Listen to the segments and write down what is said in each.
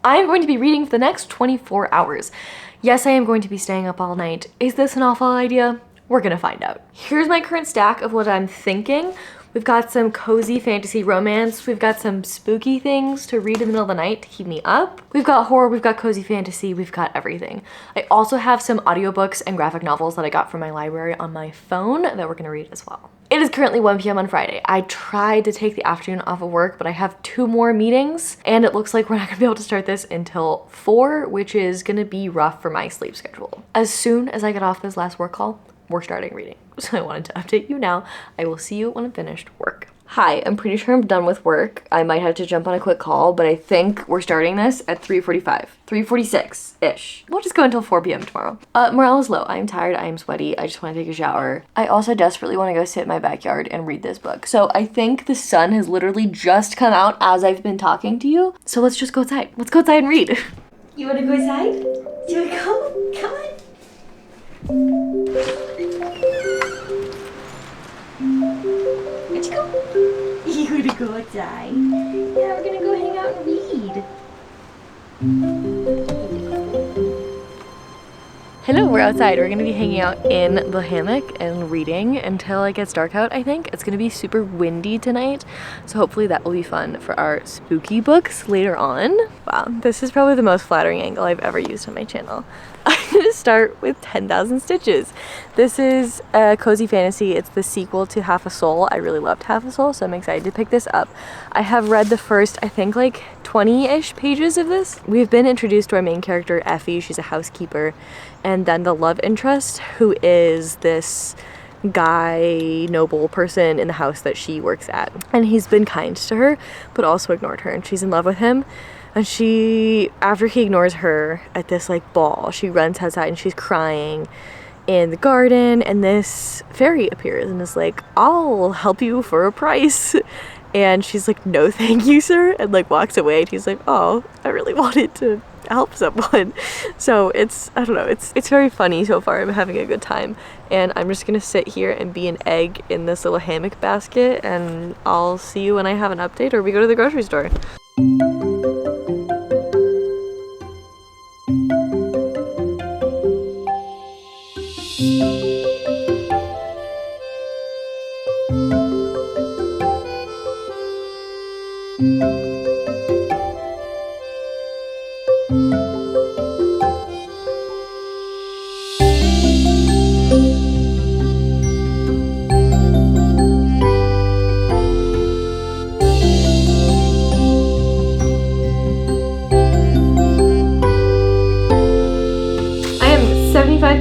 I am going to be reading for the next 24 hours. Yes, I am going to be staying up all night. Is this an awful idea? We're gonna find out. Here's my current stack of what I'm thinking. We've got some cozy fantasy romance. We've got some spooky things to read in the middle of the night to keep me up. We've got horror, we've got cozy fantasy, we've got everything. I also have some audiobooks and graphic novels that I got from my library on my phone that we're gonna read as well. It is currently 1 p.m. on Friday. I tried to take the afternoon off of work, but I have 2 more meetings, and it looks like we're not gonna be able to start this until 4, which is gonna be rough for my sleep schedule. As soon as I get off this last work call, we're starting reading. So I wanted to update you now. I will see you when I'm finished work. Hi, I'm pretty sure I'm done with work. I might have to jump on a quick call, but I think we're starting this at 3:45, 3:46-ish. We'll just go until 4 p.m. tomorrow. Morale is low. I'm tired, I am sweaty, I just want to take a shower. I also desperately want to go sit in my backyard and read this book. So I think the sun has literally just come out as I've been talking to you. So let's just go outside. Let's go outside and read. You want to go outside? Do you want to go? Come on. Let's go. You want to go outside? Yeah, we're gonna go hang out and read. Hello, we're outside. We're gonna be hanging out in the hammock and reading until it gets dark out, I think. It's gonna be super windy tonight, so hopefully that will be fun for our spooky books later on. Wow, this is probably the most flattering angle I've ever used on my channel. I'm gonna start with 10,000 Stitches. This is a cozy fantasy. It's the sequel to Half a Soul. I really loved Half a Soul, so I'm excited to pick this up. I have read the first, I think, like 20-ish pages of this. We've been introduced to our main character, Effie. She's a housekeeper. And then the love interest, who is this guy, noble person in the house that she works at. And he's been kind to her, but also ignored her, and she's in love with him. And she, after he ignores her at this like ball, she runs outside and she's crying in the garden, and this fairy appears and is like, I'll help you for a price. And she's like, no thank you, sir, and like walks away, and he's like, oh, I really wanted to help someone. So it's, I don't know, it's very funny so far. I'm having a good time, and I'm just gonna sit here and be an egg in this little hammock basket, and I'll see you when I have an update or we go to the grocery store.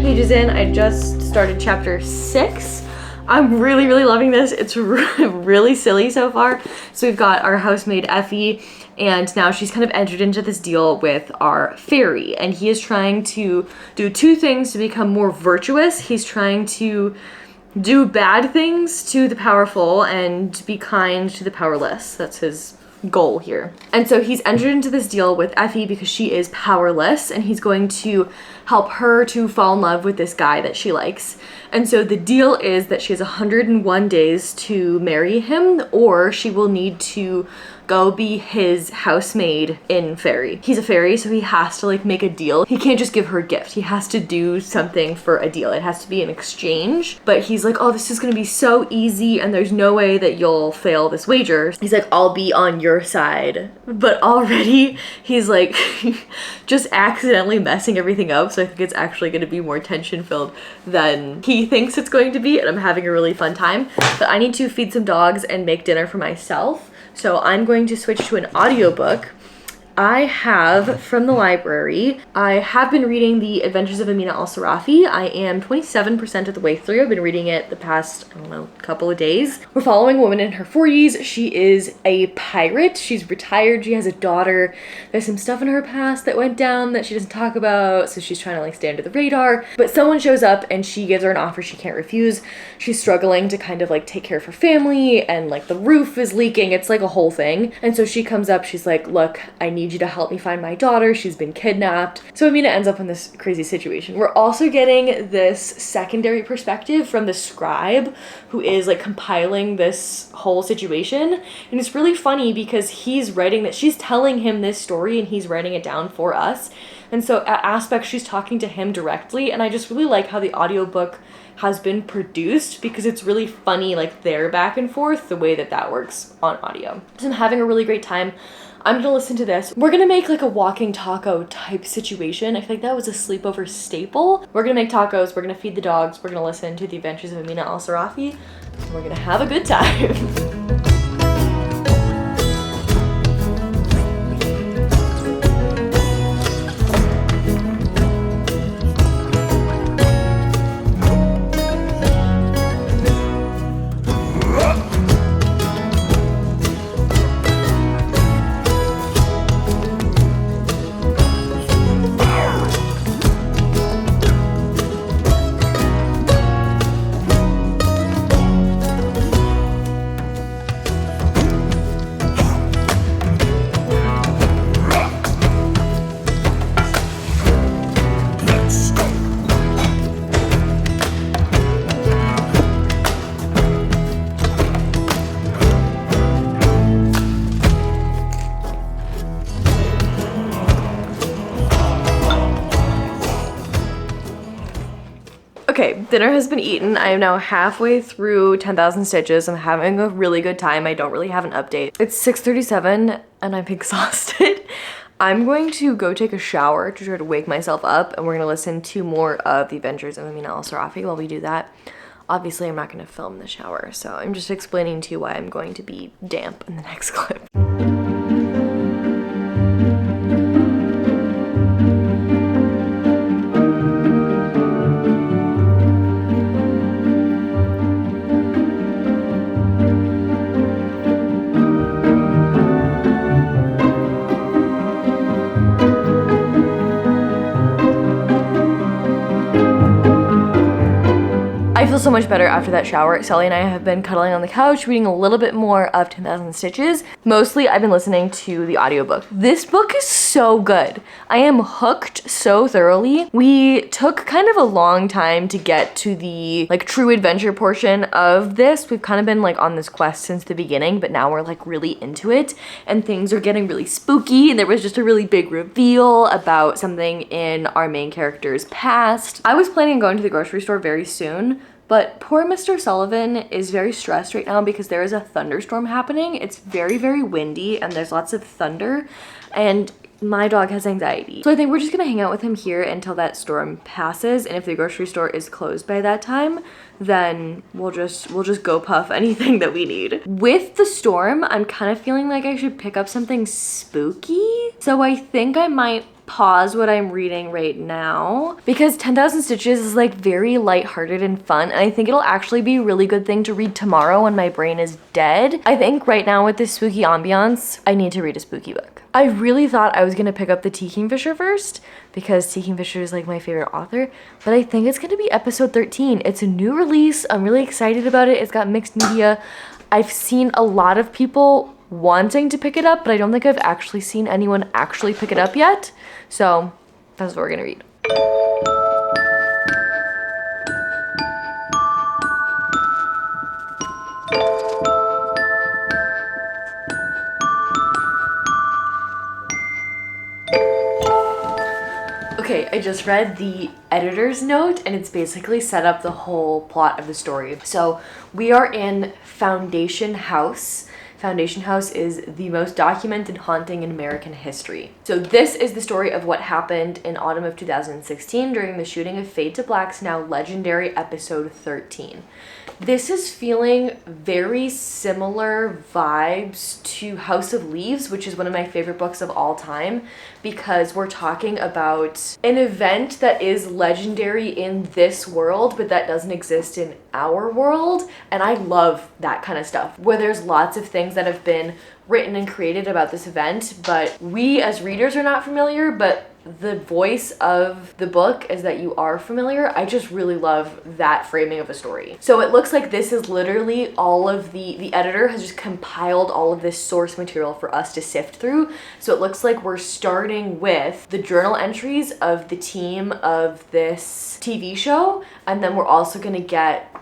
Pages in. I just started chapter 6. I'm really loving this. It's really silly so far. So we've got our housemaid Effie, and now she's kind of entered into this deal with our fairy, and he is trying to do 2 things to become more virtuous. He's trying to do bad things to the powerful and be kind to the powerless. That's his goal here. And so he's entered into this deal with Effie because she is powerless, and he's going to help her to fall in love with this guy that she likes. And so the deal is that she has 101 days to marry him, or she will need to go be his housemaid in fairy. He's a fairy, so he has to like make a deal. He can't just give her a gift. He has to do something for a deal. It has to be an exchange. But he's like, oh, this is gonna be so easy, and there's no way that you'll fail this wager. He's like, I'll be on your side. But already he's like just accidentally messing everything up. So I think it's actually gonna be more tension filled than he thinks it's going to be, and I'm having a really fun time. But I need to feed some dogs and make dinner for myself. So I'm going to switch to an audiobook. I have, from the library, I have been reading The Adventures of Amina Al-Sarafi. I am 27% of the way through. I've been reading it the past, I don't know, couple of days. We're following a woman in her 40s. She is a pirate. She's retired. She has a daughter. There's some stuff in her past that went down that she doesn't talk about, so she's trying to like stay under the radar. But someone shows up and she gives her an offer she can't refuse. She's struggling to kind of like take care of her family, and like the roof is leaking. It's like a whole thing. And so she comes up, she's like, look, I need need you to help me find my daughter. She's been kidnapped. So Amina ends up in this crazy situation. We're also getting this secondary perspective from the scribe who is like compiling this whole situation. And it's really funny because he's writing that, she's telling him this story and he's writing it down for us. And so at aspects, she's talking to him directly. And I just really like how the audiobook has been produced because it's really funny, like their back and forth, the way that that works on audio. So I'm having a really great time. I'm gonna listen to this. We're gonna make like a walking taco type situation. I feel like that was a sleepover staple. We're gonna make tacos, we're gonna feed the dogs, we're gonna listen to the adventures of Amina al-Sarafi, and we're gonna have a good time. Okay, dinner has been eaten. I am now halfway through 10,000 Stitches. I'm having a really good time. I don't really have an update. It's 6:37 and I'm exhausted. I'm going to go take a shower to try to wake myself up, and we're gonna listen to more of The Adventures of Amina al-Sarafi while we do that. Obviously, I'm not gonna film the shower, so I'm just explaining to you why I'm going to be damp in the next clip. I feel so much better after that shower. Sally and I have been cuddling on the couch, reading a little bit more of 10,000 Stitches. Mostly, I've been listening to the audiobook. This book is so good. I am hooked so thoroughly. We took kind of a long time to get to the like true adventure portion of this. We've kind of been like on this quest since the beginning, but now we're like really into it and things are getting really spooky. And there was just a really big reveal about something in our main character's past. I was planning on going to the grocery store very soon, but poor Mr. Sullivan is very stressed right now because there is a thunderstorm happening. It's very, very windy and there's lots of thunder, and my dog has anxiety. So I think we're just gonna hang out with him here until that storm passes, and if the grocery store is closed by that time, then we'll just go puff anything that we need. With the storm, I'm kind of feeling like I should pick up something spooky. So I think I might pause what I'm reading right now because 10,000 Stitches is like very lighthearted and fun, and I think it'll actually be a really good thing to read tomorrow when my brain is dead. I think right now with this spooky ambiance, I need to read a spooky book. I really thought I was gonna pick up the T. Kingfisher first because T. Kingfisher is like my favorite author, but I think it's gonna be episode 13. It's a new release. I'm really excited about it. It's got mixed media. I've seen a lot of people wanting to pick it up, but I don't think I've actually seen anyone actually pick it up yet. So that's what we're gonna read. Okay, I just read the editor's note and it's basically set up the whole plot of the story. So we are in Foundation House. Foundation House is the most documented haunting in American history. So this is the story of what happened in autumn of 2016 during the shooting of Fade to Black's now legendary episode 13. This is feeling very similar vibes to House of Leaves, which is one of my favorite books of all time, because we're talking about an event that is legendary in this world, but that doesn't exist in our world. And I love that kind of stuff, where there's lots of things that have been written and created about this event, but we as readers are not familiar, but the voice of the book is that you are familiar. I just really love that framing of a story. So it looks like this is literally all of the editor has just compiled all of this source material for us to sift through. So it looks like we're starting with the journal entries of the team of this TV show, and then we're also gonna get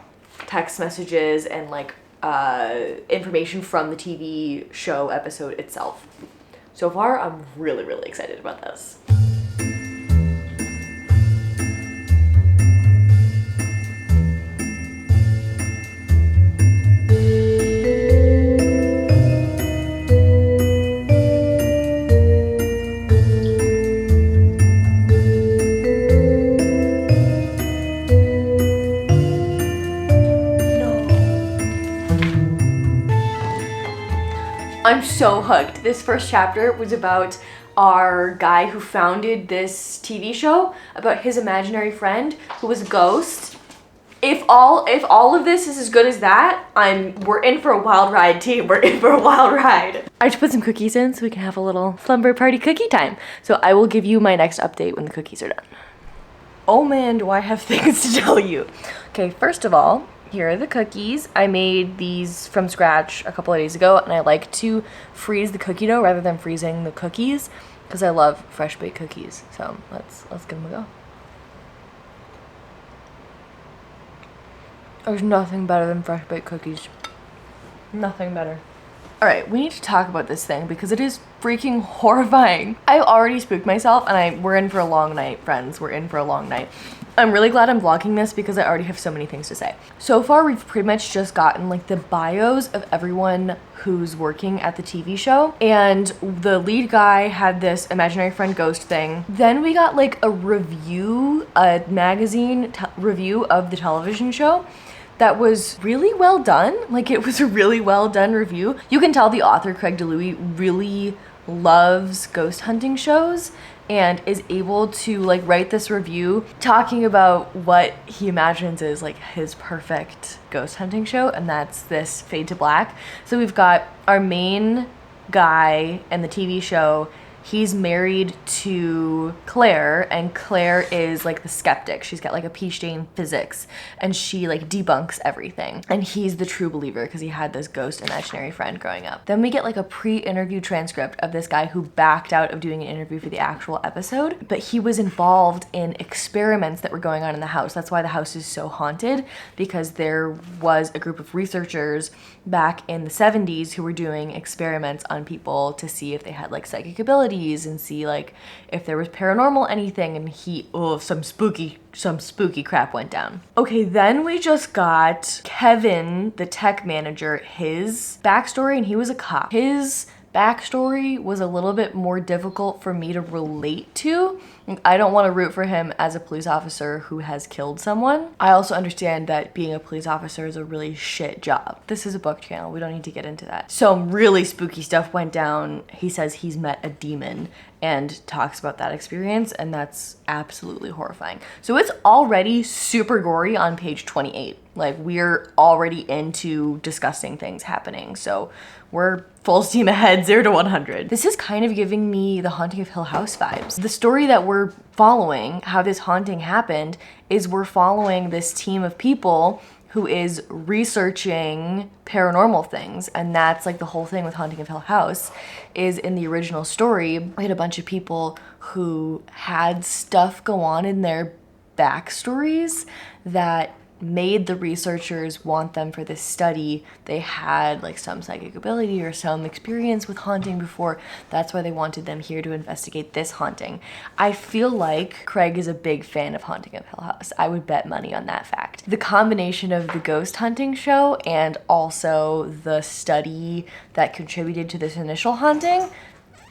text messages and like information from the TV show episode itself. So far, I'm really, really excited about this. I'm so hooked. This first chapter was about our guy who founded this TV show, about his imaginary friend who was a ghost. If all of this is as good as that, we're in for a wild ride, team. We're in for a wild ride. I just put some cookies in so we can have a little slumber party cookie time. So I will give you my next update when the cookies are done. Oh man, do I have things to tell you. Okay, first of all, here are the cookies. I made these from scratch a couple of days ago, and I like to freeze the cookie dough rather than freezing the cookies because I love fresh baked cookies. So let's give them a go. There's nothing better than fresh baked cookies. Nothing better. All right, we need to talk about this thing because it is freaking horrifying. I've already spooked myself, and we're in for a long night, friends. We're in for a long night. I'm really glad I'm vlogging this because I already have so many things to say. So far, we've pretty much just gotten like the bios of everyone who's working at the TV show. And the lead guy had this imaginary friend ghost thing. Then we got like a review, a magazine review of the television show that was really well done. Like, it was a really well done review. You can tell the author, Craig DeLuey, really loves ghost hunting shows and is able to like write this review talking about what he imagines is like his perfect ghost hunting show, and that's this Fade to Black. So we've got our main guy in the TV show. He's married to Claire, and Claire is like the skeptic. She's got like a PhD in physics, and she like debunks everything. And he's the true believer because he had this ghost imaginary friend growing up. Then we get like a pre-interview transcript of this guy who backed out of doing an interview for the actual episode, but he was involved in experiments that were going on in the house. That's why the house is so haunted, because there was a group of researchers back in the 70s who were doing experiments on people to see if they had like psychic abilities and see like if there was paranormal anything, and some spooky crap went down. Okay, then we just got Kevin, the tech manager, his backstory, and he was a cop. His backstory was a little bit more difficult for me to relate to. I don't want to root for him as a police officer who has killed someone. I also understand that being a police officer is a really shit job. This is a book channel. We don't need to get into that. Some really spooky stuff went down. He says he's met a demon and talks about that experience, and that's absolutely horrifying. So it's already super gory on page 28. Like, we're already into disgusting things happening. So we're full steam ahead, 0 to 100. This is kind of giving me the Haunting of Hill House vibes. The story that we're following, how this haunting happened, is we're following this team of people who is researching paranormal things. And that's like the whole thing with Haunting of Hill House. Is in the original story, we had a bunch of people who had stuff go on in their backstories that made the researchers want them for this study. They had like some psychic ability or some experience with haunting before. That's why they wanted them here to investigate this haunting. I feel like Craig is a big fan of Haunting of Hill House. I would bet money on that fact. The combination of the ghost hunting show and also the study that contributed to this initial haunting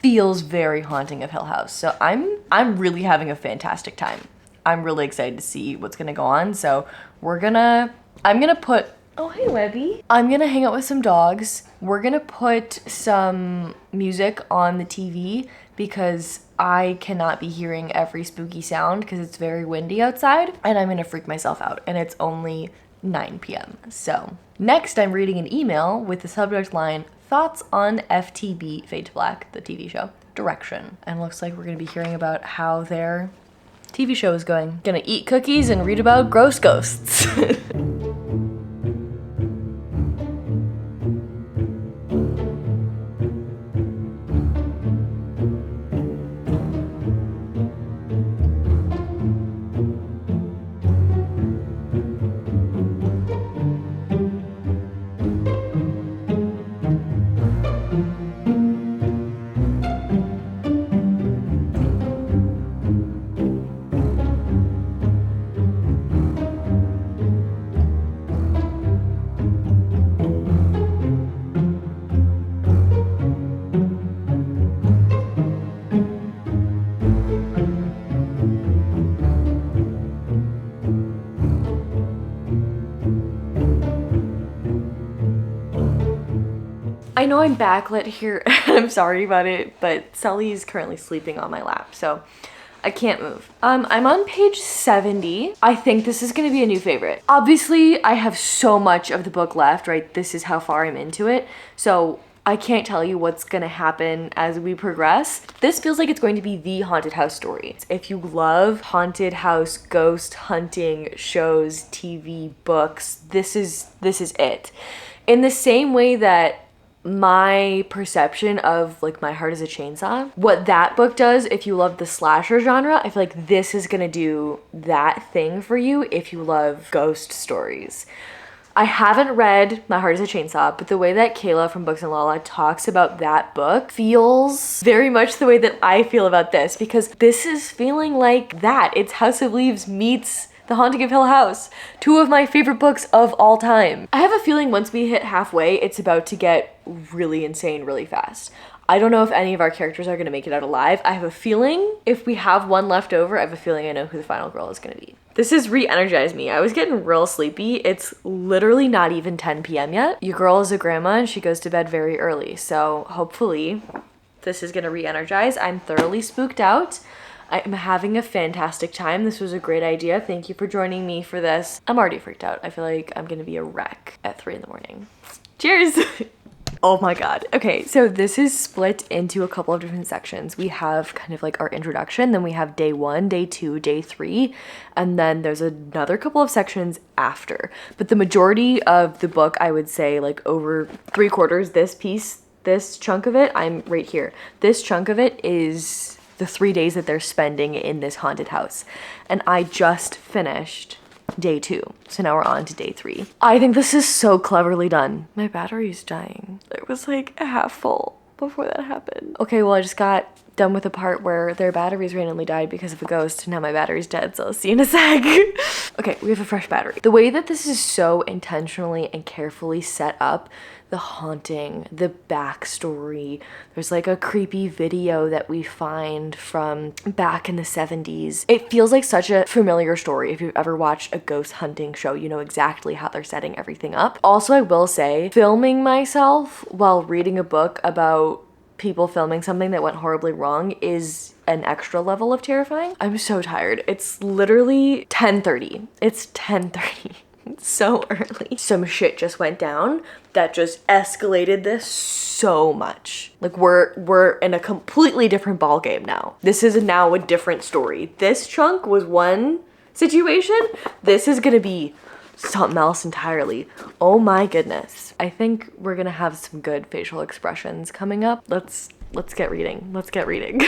feels very Haunting of Hill House. So I'm really having a fantastic time. I'm really excited to see what's gonna go on. So I'm gonna put, oh hey Webby. I'm gonna hang out with some dogs. We're gonna put some music on the TV because I cannot be hearing every spooky sound because it's very windy outside, and I'm gonna freak myself out, and it's only 9 p.m. So next, I'm reading an email with the subject line, thoughts on FTB, Fade to Black, the TV show, direction. And looks like we're gonna be hearing about how their TV show is going. Gonna eat cookies and read about gross ghosts. I know I'm backlit here, I'm sorry about it, but Sully's currently sleeping on my lap, so I can't move. I'm on page 70. I think this is gonna be a new favorite. Obviously, I have so much of the book left, right? This is how far I'm into it, so I can't tell you what's gonna happen as we progress. This feels like it's going to be the haunted house story. If you love haunted house, ghost hunting shows, TV, books, this is it. In the same way that my perception of like My Heart is a Chainsaw, what that book does, if you love the slasher genre, I feel like this is gonna do that thing for you if you love ghost stories. I haven't read My Heart is a Chainsaw, but the way that Kayla from Books and Lala talks about that book feels very much the way that I feel about this, because this is feeling like that. It's House of Leaves meets The Haunting of Hill House, two of my favorite books of all time. I have a feeling once we hit halfway, it's about to get really insane really fast. I don't know if any of our characters are gonna make it out alive. I have a feeling if we have one left over, I have a feeling I know who the final girl is gonna be. This has re-energized me. I was getting real sleepy. It's literally not even 10 p.m. yet. Your girl is a grandma and she goes to bed very early. So hopefully this is gonna re-energize. I'm thoroughly spooked out. I'm having a fantastic time. This was a great idea. Thank you for joining me for this. I'm already freaked out. I feel like I'm gonna be a wreck at 3 in the morning. Cheers! Oh my god. Okay, so this is split into a couple of different sections. We have kind of like our introduction, then we have day 1, day 2, day 3, and then there's another couple of sections after. But the majority of the book, I would say like over 3/4, this piece, this chunk of it, I'm right here. This chunk of it is the 3 days that they're spending in this haunted house. And I just finished day 2. So now we're on to day 3. I think this is so cleverly done. My battery's dying. It was like half full before that happened. Okay, well I just got done with the part where their batteries randomly died because of a ghost. Now my battery's dead, so I'll see you in a sec. Okay, we have a fresh battery. The way that this is so intentionally and carefully set up, the haunting, the backstory, there's like a creepy video that we find from back in the 70s. It feels like such a familiar story. If you've ever watched a ghost hunting show, you know exactly how they're setting everything up. Also, I will say, filming myself while reading a book about people filming something that went horribly wrong is an extra level of terrifying. I'm so tired. It's literally 10:30. It's 10:30. It's so early. Some shit just went down that just escalated this so much. Like we're in a completely different ball game now. This is now a different story. This chunk was one situation. This is gonna be something else entirely. Oh my goodness. I think we're gonna have some good facial expressions coming up. Let's get reading. Let's get reading.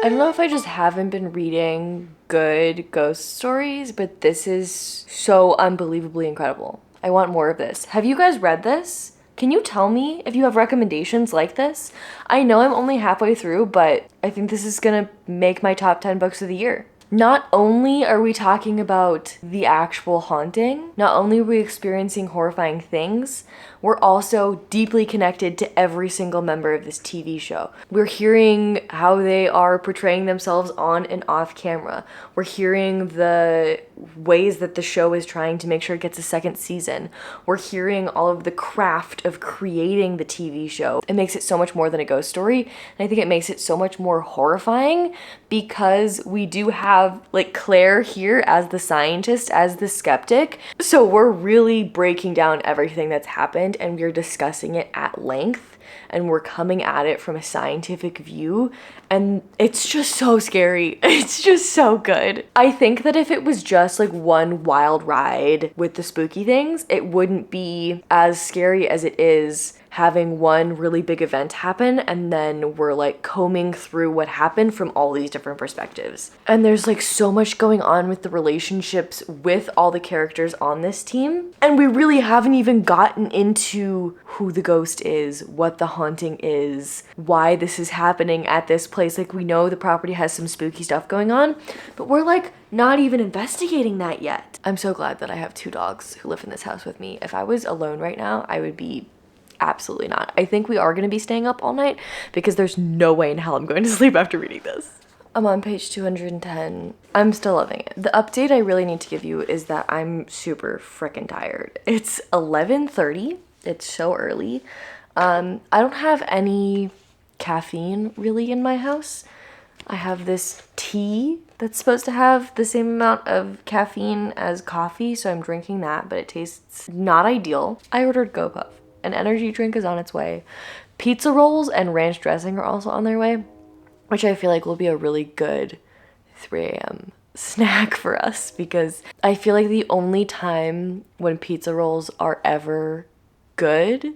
I don't know if I just haven't been reading good ghost stories, but this is so unbelievably incredible. I want more of this. Have you guys read this? Can you tell me if you have recommendations like this? I know I'm only halfway through, but I think this is gonna make my top 10 books of the year. Not only are we talking about the actual haunting, not only are we experiencing horrifying things, we're also deeply connected to every single member of this TV show. We're hearing how they are portraying themselves on and off camera. We're hearing the ways that the show is trying to make sure it gets a second season. We're hearing all of the craft of creating the TV show. It makes it so much more than a ghost story, and I think it makes it so much more horrifying because we do have like Claire here as the scientist, as the skeptic. So we're really breaking down everything that's happened and we're discussing it at length and we're coming at it from a scientific view, and it's just so scary. It's just so good. I think that if it was just like one wild ride with the spooky things, it wouldn't be as scary as it is having one really big event happen and then we're like combing through what happened from all these different perspectives. And there's like so much going on with the relationships with all the characters on this team. And we really haven't even gotten into who the ghost is, what the haunting is, why this is happening at this place. Like we know the property has some spooky stuff going on, but we're like not even investigating that yet. I'm so glad that I have 2 dogs who live in this house with me. If I was alone right now, I would be absolutely not. I think we are going to be staying up all night because there's no way in hell I'm going to sleep after reading this. I'm on page 210. I'm still loving it. The update I really need to give you is that I'm super freaking tired. It's 11:30. It's so early. I don't have any caffeine really in my house. I have this tea that's supposed to have the same amount of caffeine as coffee, so I'm drinking that, but it tastes not ideal. I ordered GoPuff. An energy drink is on its way. Pizza rolls and ranch dressing are also on their way, which I feel like will be a really good 3 a.m. snack for us because I feel like the only time when pizza rolls are ever good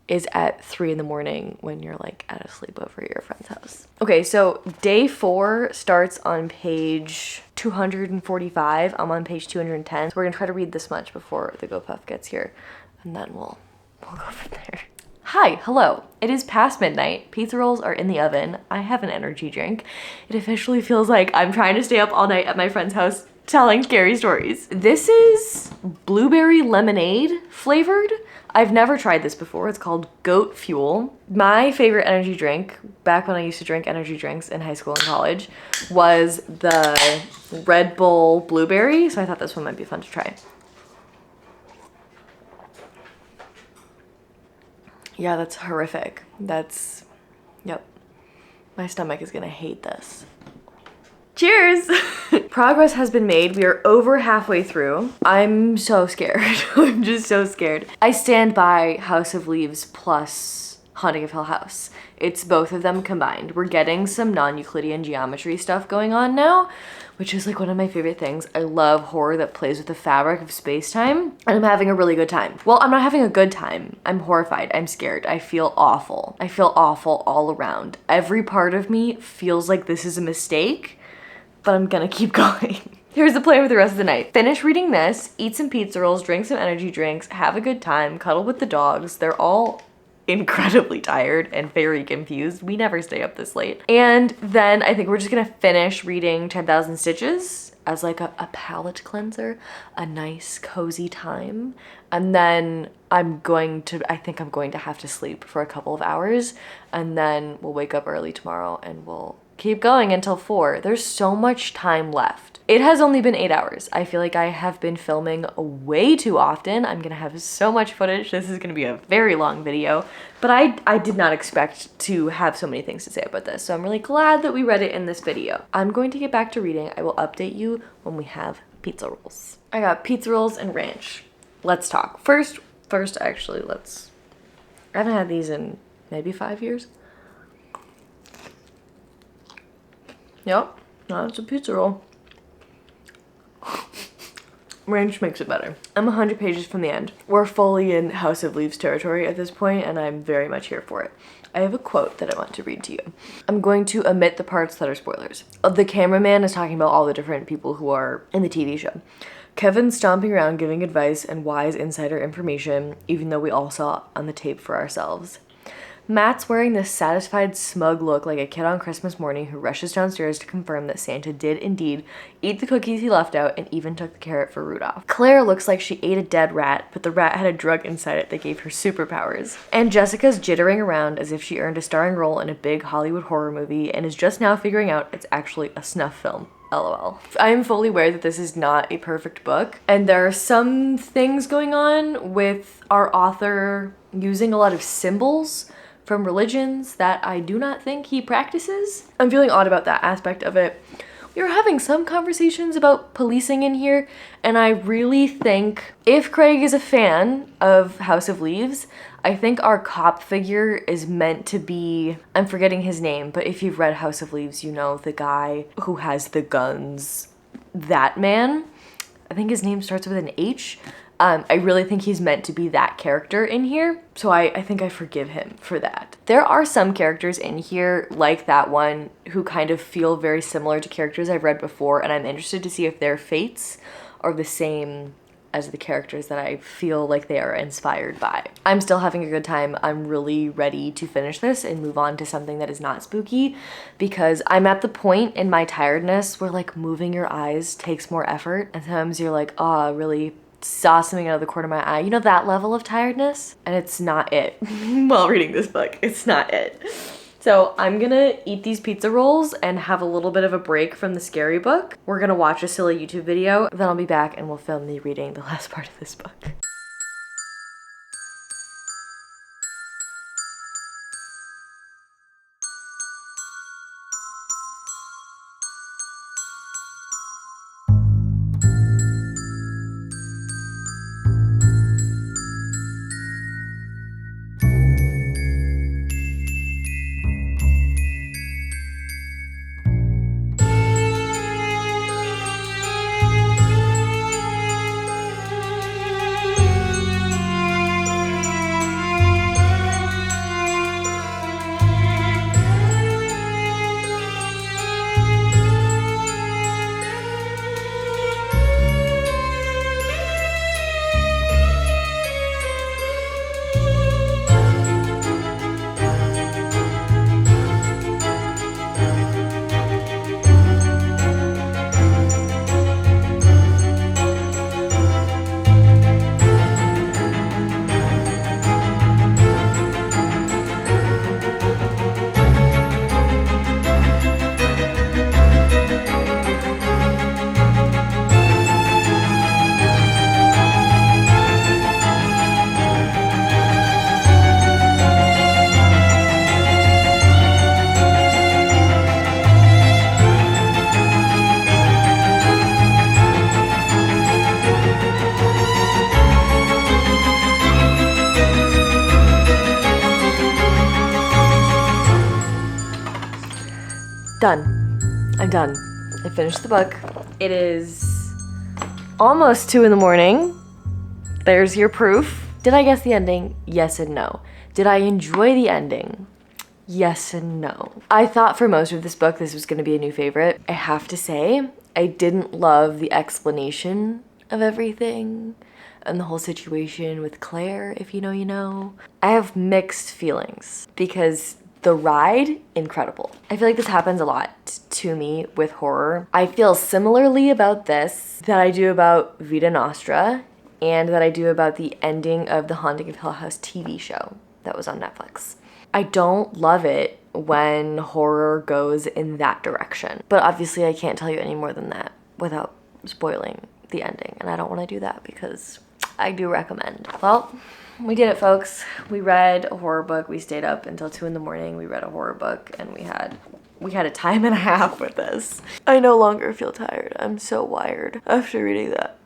is at 3 in the morning when you're like at a sleepover at your friend's house. Okay, so day 4 starts on page 245. I'm on page 210. So we're gonna try to read this much before the GoPuff gets here, and then we'll go from there. Hi, hello. It is past midnight. Pizza rolls are in the oven. I have an energy drink. It officially feels like I'm trying to stay up all night at my friend's house telling scary stories. This is blueberry lemonade flavored. I've never tried this before. It's called Goat Fuel. My favorite energy drink, back when I used to drink energy drinks in high school and college, was the Red Bull blueberry, so I thought this one might be fun to try. Yeah, that's horrific. Yep. My stomach is gonna hate this. Cheers! Progress has been made. We are over halfway through. I'm so scared. I'm just so scared. I stand by House of Leaves plus Haunting of Hill House. It's both of them combined. We're getting some non-Euclidean geometry stuff going on now, which is like one of my favorite things. I love horror that plays with the fabric of space-time, and I'm having a really good time. Well, I'm not having a good time. I'm horrified. I'm scared. I feel awful. I feel awful all around. Every part of me feels like this is a mistake, but I'm gonna keep going. Here's the plan for the rest of the night. Finish reading this, eat some pizza rolls, drink some energy drinks, have a good time, cuddle with the dogs. They're all incredibly tired and very confused. We never stay up this late. And then I think we're just gonna finish reading 10,000 Stitches as like a palate cleanser, a nice cozy time. And then I think I'm going to have to sleep for a couple of hours, and then we'll wake up early tomorrow and we'll keep going until 4. There's so much time left. It has only been 8 hours. I feel like I have been filming way too often. I'm gonna have so much footage. This is gonna be a very long video, but I did not expect to have so many things to say about this. So I'm really glad that we read it in this video. I'm going to get back to reading. I will update you when we have pizza rolls. I got pizza rolls and ranch. Let's talk. First, actually, I haven't had these in maybe 5 years. Yep, no, it's a pizza roll. Ranch makes it better. I'm 100 pages from the end. We're fully in House of Leaves territory at this point, and I'm very much here for it. I have a quote that I want to read to you. I'm going to omit the parts that are spoilers. The cameraman is talking about all the different people who are in the TV show. Kevin's stomping around giving advice and wise insider information, even though we all saw on the tape for ourselves. Matt's wearing this satisfied, smug look like a kid on Christmas morning who rushes downstairs to confirm that Santa did indeed eat the cookies he left out and even took the carrot for Rudolph. Claire looks like she ate a dead rat, but the rat had a drug inside it that gave her superpowers. And Jessica's jittering around as if she earned a starring role in a big Hollywood horror movie and is just now figuring out it's actually a snuff film. LOL. I am fully aware that this is not a perfect book, and there are some things going on with our author using a lot of symbols from religions that I do not think he practices. I'm feeling odd about that aspect of it. We were having some conversations about policing in here, and I really think if Craig is a fan of House of Leaves, I think our cop figure is meant to be, I'm forgetting his name, but if you've read House of Leaves, you know the guy who has the guns, that man. I think his name starts with an H. I really think he's meant to be that character in here, so I think I forgive him for that. There are some characters in here, like that one, who kind of feel very similar to characters I've read before, and I'm interested to see if their fates are the same as the characters that I feel like they are inspired by. I'm still having a good time. I'm really ready to finish this and move on to something that is not spooky, because I'm at the point in my tiredness where like moving your eyes takes more effort, and sometimes you're like, oh, I really saw something out of the corner of my eye. You know, that level of tiredness? And it's not it. While reading this book, it's not it. So I'm gonna eat these pizza rolls and have a little bit of a break from the scary book. We're gonna watch a silly YouTube video, then I'll be back and we'll film me reading the last part of this book. Done. I'm done. I finished the book. It is almost 2 in the morning. There's your proof. Did I guess the ending? Yes and no. Did I enjoy the ending? Yes and no. I thought for most of this book this was going to be a new favorite. I have to say, I didn't love the explanation of everything and the whole situation with Claire, if you know, you know. I have mixed feelings because the ride, incredible. I feel like this happens a lot to me with horror. I feel similarly about this that I do about Vita Nostra and that I do about the ending of the Haunting of Hill House TV show that was on Netflix. I don't love it when horror goes in that direction, but obviously I can't tell you any more than that without spoiling the ending, and I don't want to do that because I do recommend. Well, we did it, folks. We read a horror book. We stayed up until 2 in the morning. We read a horror book and we had a time and a half with this. I no longer feel tired. I'm so wired after reading that.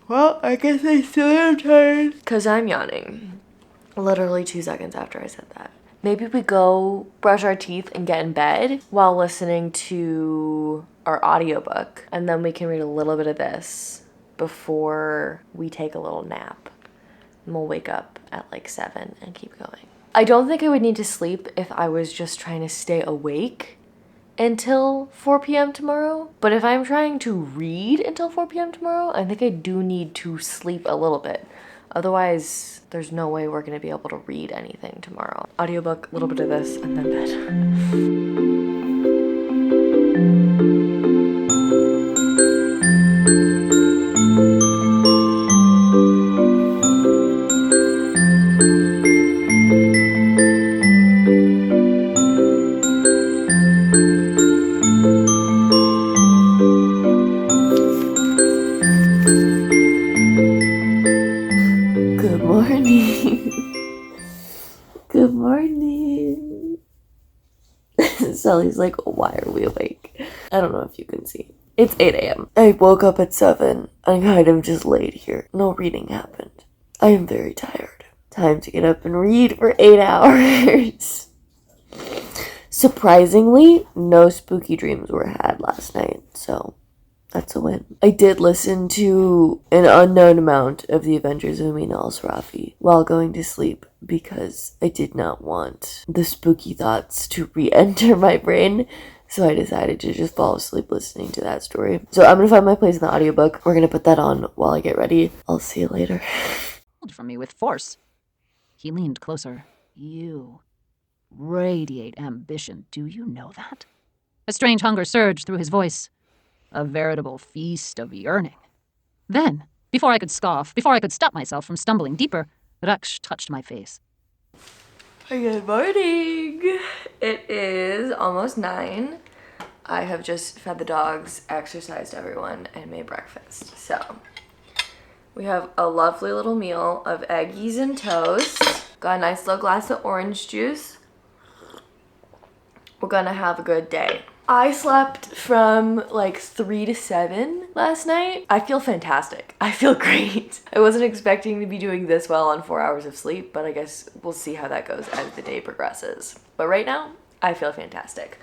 Well, I guess I still am tired because I'm yawning. Literally 2 seconds after I said that. Maybe we go brush our teeth and get in bed while listening to our audiobook, and then we can read a little bit of this before we take a little nap. And we'll wake up at like 7 and keep going. I don't think I would need to sleep if I was just trying to stay awake until 4 p.m. tomorrow. But if I'm trying to read until 4 p.m. tomorrow, I think I do need to sleep a little bit. Otherwise, there's no way we're gonna be able to read anything tomorrow. Audiobook, a little bit of this, and then bed. Good morning. Good morning. Sally's like, why are we awake? I don't know if you can see. It's 8 a.m. I woke up at 7. I kind of just laid here. No reading happened. I am very tired. Time to get up and read for 8 hours. Surprisingly, no spooky dreams were had last night, so that's a win. I did listen to an unknown amount of the Adventures of Mina al-Sarafi while going to sleep because I did not want the spooky thoughts to re-enter my brain. So I decided to just fall asleep listening to that story. So I'm gonna find my place in the audiobook. We're gonna put that on while I get ready. I'll see you later. From me with force. He leaned closer. You radiate ambition. Do you know that? A strange hunger surged through his voice. A veritable feast of yearning. Then, before I could scoff, before I could stop myself from stumbling deeper, Raksh touched my face. Good morning. It is almost 9. I have just fed the dogs, exercised everyone, and made breakfast. So we have a lovely little meal of eggies and toast. Got a nice little glass of orange juice. We're gonna have a good day. I slept from like 3 to 7 last night. I feel fantastic. I feel great. I wasn't expecting to be doing this well on 4 hours of sleep, but I guess we'll see how that goes as the day progresses. But right now, I feel fantastic.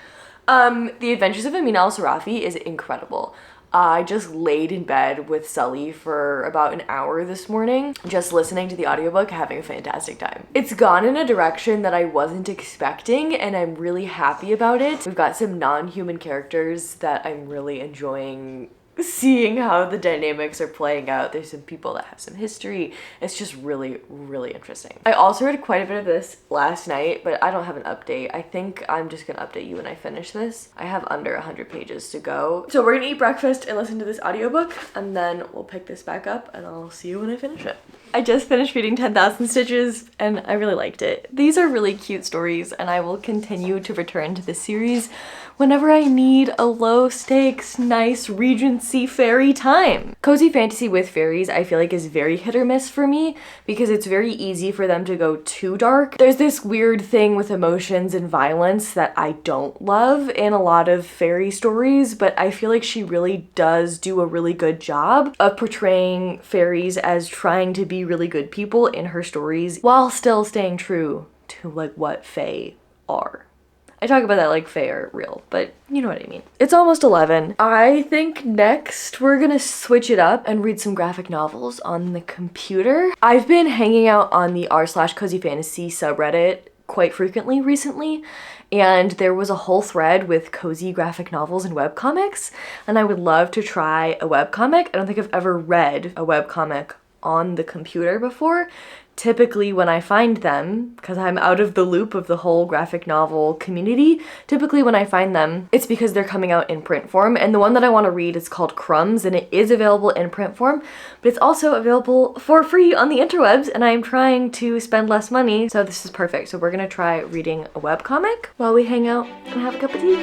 The Adventures of Mina al-Sarafi is incredible. I just laid in bed with Sully for about an hour this morning, just listening to the audiobook, having a fantastic time. It's gone in a direction that I wasn't expecting, and I'm really happy about it. We've got some non-human characters that I'm really enjoying seeing how the dynamics are playing out. There's some people that have some history. It's just really, really interesting. I also read quite a bit of this last night, but I don't have an update. I think I'm just gonna update you when I finish this. I have under 100 pages to go. So we're gonna eat breakfast and listen to this audiobook, and then we'll pick this back up, and I'll see you when I finish it. I just finished reading 10,000 Stitches, and I really liked it. These are really cute stories, and I will continue to return to this series whenever I need a low-stakes, nice Regency fairy time. Cozy fantasy with fairies, I feel like, is very hit or miss for me because it's very easy for them to go too dark. There's this weird thing with emotions and violence that I don't love in a lot of fairy stories, but I feel like she really does do a really good job of portraying fairies as trying to be really good people in her stories while still staying true to like what fae are. I talk about that like fae are real, but you know what I mean. It's almost 11. I think next we're gonna switch it up and read some graphic novels on the computer. I've been hanging out on the r/cozy fantasy subreddit quite frequently recently, and there was a whole thread with cozy graphic novels and webcomics, and I would love to try a webcomic. I don't think I've ever read a webcomic on the computer before. Typically when I find them, because I'm out of the loop of the whole graphic novel community, typically when I find them, it's because they're coming out in print form. And the one that I want to read is called Crumbs, and it is available in print form, but it's also available for free on the interwebs, and I'm trying to spend less money, so this is perfect. So we're gonna try reading a webcomic while we hang out and have a cup of tea.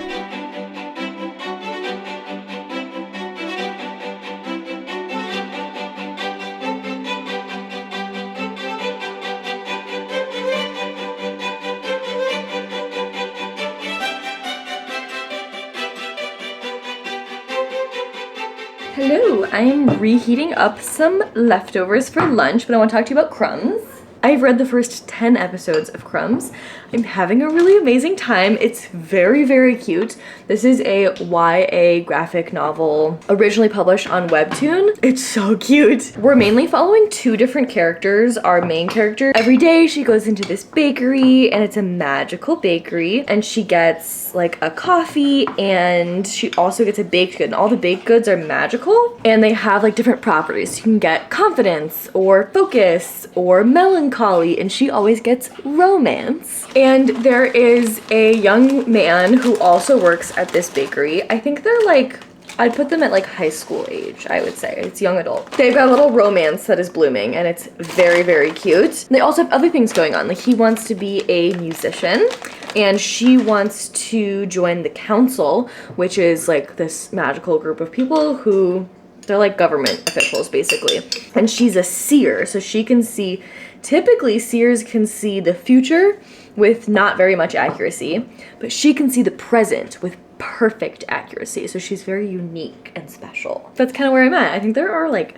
Hello, I'm reheating up some leftovers for lunch, but I want to talk to you about Crumbs. I've read the first 10 episodes of Crumbs. I'm having a really amazing time. It's very, very cute. This is a YA graphic novel originally published on Webtoon. It's so cute. We're mainly following two different characters. Our main character, every day she goes into this bakery, and it's a magical bakery, and she gets like a coffee, and she also gets a baked good, and all the baked goods are magical, and they have like different properties. You can get confidence or focus or melancholy, and she always gets romance. And there is a young man who also works at this bakery. I think they're like, I'd put them at like high school age, I would say. It's young adult. They've got a little romance that is blooming, and it's very, very cute. They also have other things going on. Like, he wants to be a musician, and she wants to join the council, which is like this magical group of people who, they're like government officials basically. And she's a seer, so she can see, typically seers can see the future with not very much accuracy, but she can see the present with perfect accuracy. So she's very unique and special. That's kind of where I'm at. I think there are like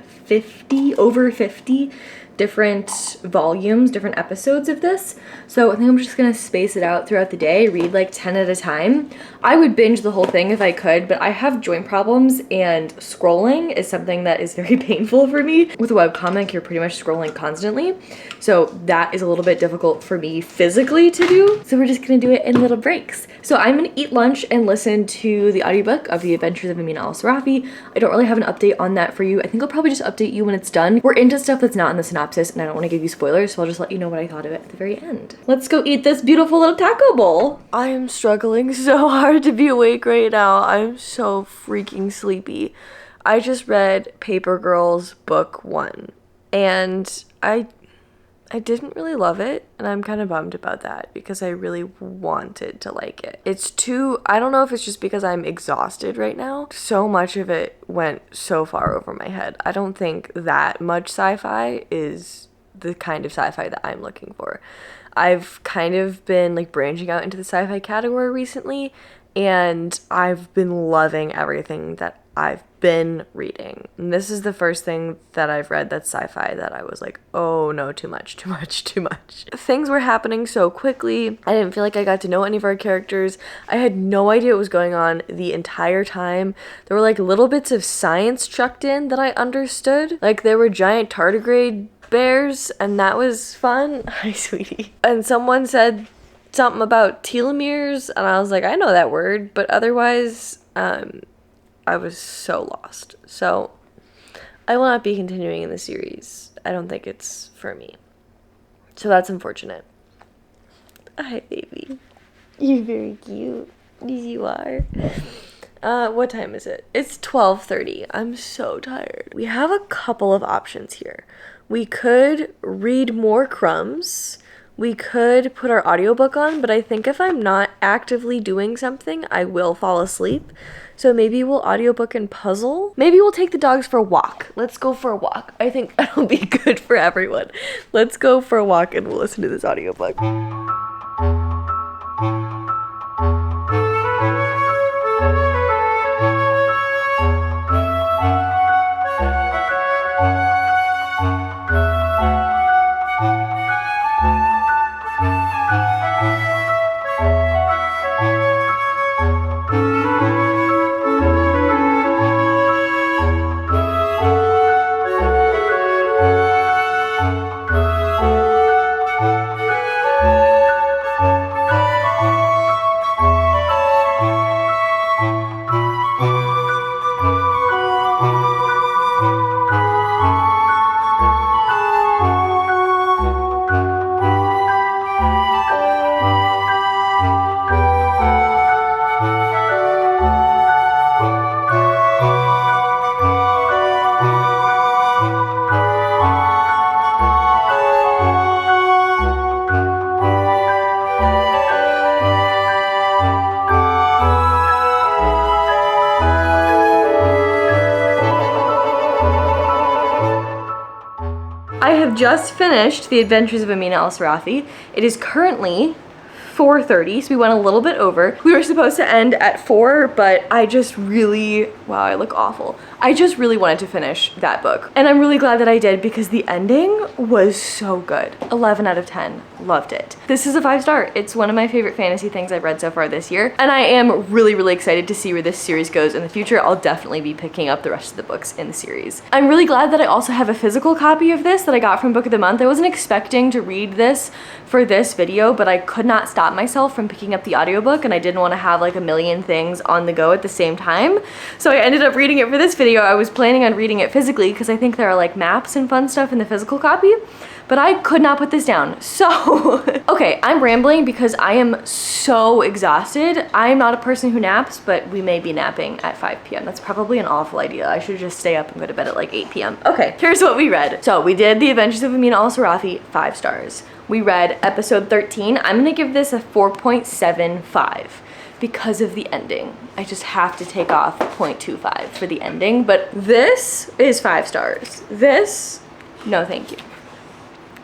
over 50 different volumes, different episodes of this. So I think I'm just gonna space it out throughout the day, read like 10 at a time. I would binge the whole thing if I could, but I have joint problems, and scrolling is something that is very painful for me. With a webcomic, you're pretty much scrolling constantly. So that is a little bit difficult for me physically to do. So we're just gonna do it in little breaks. So I'm gonna eat lunch and listen to the audiobook of The Adventures of Amina Al-Sarafi. I don't really have an update on that for you. I think I'll probably just update you when it's done. We're into stuff that's not in the synopsis, and I don't want to give you spoilers, so I'll just let you know what I thought of it at the very end. Let's go eat this beautiful little taco bowl. I am struggling so hard to be awake right now. I'm so freaking sleepy. I just read Paper Girls book 1, and I didn't really love it, and I'm kind of bummed about that because I really wanted to like it. I don't know if it's just because I'm exhausted right now. So much of it went so far over my head. I don't think that much sci-fi is the kind of sci-fi that I'm looking for. I've kind of been like branching out into the sci-fi category recently, and I've been loving everything that I've been reading. And this is the first thing that I've read that's sci-fi that I was like, oh no, too much. Things were happening so quickly. I didn't feel like I got to know any of our characters. I had no idea what was going on the entire time. There were like little bits of science chucked in that I understood. Like there were giant tardigrade bears, and that was fun. Hi, sweetie. And someone said something about telomeres, and I was like, I know that word, but otherwise, I was so lost. So I will not be continuing in the series. I don't think it's for me. So that's unfortunate. Hi, baby. You're very cute. Yes, you are. What time is it? It's 12:30. I'm so tired. We have a couple of options here. We could read more Crumbs. We could put our audiobook on, but I think if I'm not actively doing something, I will fall asleep. So maybe we'll audiobook and puzzle. Maybe we'll take the dogs for a walk. Let's go for a walk. I think that'll be good for everyone. Let's go for a walk and we'll listen to this audiobook. I have just finished The Adventures of Amina Al-Sarafi. It is currently 4:30, so we went a little bit over. We were supposed to end at 4, but I just really, wow, I look awful. I just really wanted to finish that book. And I'm really glad that I did because the ending was so good. 11 out of 10. Loved it. This is a 5-star. It's one of my favorite fantasy things I've read so far this year. And I am really, really excited to see where this series goes in the future. I'll definitely be picking up the rest of the books in the series. I'm really glad that I also have a physical copy of this that I got from Book of the Month. I wasn't expecting to read this for this video, but I could not stop myself from picking up the audiobook, and I didn't want to have like a million things on the go at the same time. So I ended up reading it for this video. I was planning on reading it physically because I think there are like maps and fun stuff in the physical copy, but I could not put this down. So, okay, I'm rambling because I am so exhausted. I am not a person who naps, but we may be napping at 5 p.m. That's probably an awful idea. I should just stay up and go to bed at like 8 p.m. Okay, here's what we read. So we did The Adventures of Amina al-Sarafi, 5 stars. We read episode 13. I'm gonna give this a 4.75 because of the ending. I just have to take off 0.25 for the ending, but this is 5 stars. This, no thank you.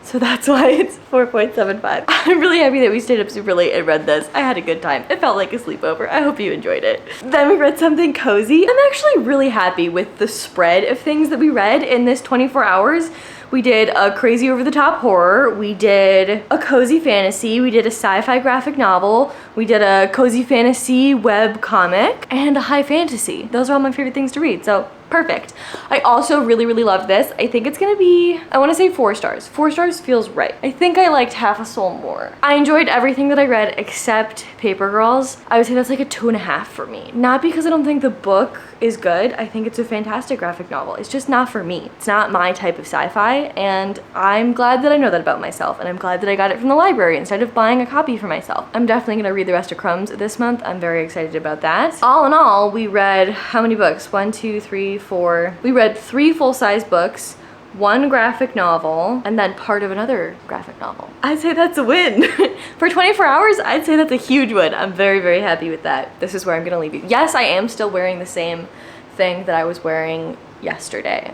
So that's why it's 4.75. I'm really happy that we stayed up super late and read this. I had a good time. It felt like a sleepover. I hope you enjoyed it. Then we read something cozy. I'm actually really happy with the spread of things that we read in this 24 hours. We did a crazy over-the-top horror, we did a cozy fantasy, we did a sci-fi graphic novel, we did a cozy fantasy web comic, and a high fantasy. Those are all my favorite things to read, so perfect. I also really, really loved this. I think it's gonna be, I wanna say 4 stars. 4 stars feels right. I think I liked Half a Soul more. I enjoyed everything that I read except Paper Girls. I would say that's like a 2.5 for me. Not because I don't think the book is good. I think it's a fantastic graphic novel. It's just not for me. It's not my type of sci-fi, and I'm glad that I know that about myself, and I'm glad that I got it from the library instead of buying a copy for myself. I'm definitely gonna read the rest of Crumbs this month. I'm very excited about that. All in all, we read how many books? 1, 2, 3, 4. We read 3 full-size books, 1 graphic novel, and then part of another graphic novel. I'd say that's a win. For 24 hours, I'd say that's a huge win. I'm very, very happy with that. This is where I'm gonna leave you. Yes, I am still wearing the same thing that I was wearing yesterday.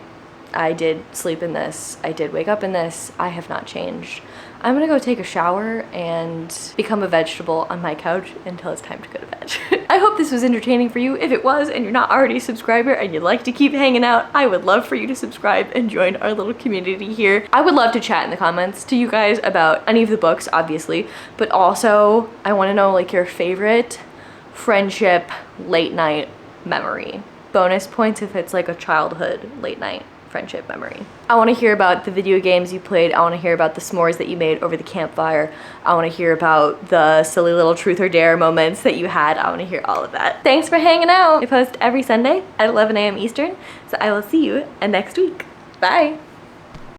I did sleep in this. I did wake up in this. I have not changed. I'm gonna go take a shower and become a vegetable on my couch until it's time to go to bed. I hope this was entertaining for you. If it was and you're not already a subscriber and you'd like to keep hanging out, I would love for you to subscribe and join our little community here. I would love to chat in the comments to you guys about any of the books, obviously, but also I wanna know like your favorite friendship late night memory. Bonus points if it's like a childhood late night friendship memory. I want to hear about the video games you played. I want to hear about the s'mores that you made over the campfire. I want to hear about the silly little truth or dare moments that you had. I want to hear all of that. Thanks for hanging out. I post every Sunday at 11 a.m. Eastern, so I will see you next week. Bye.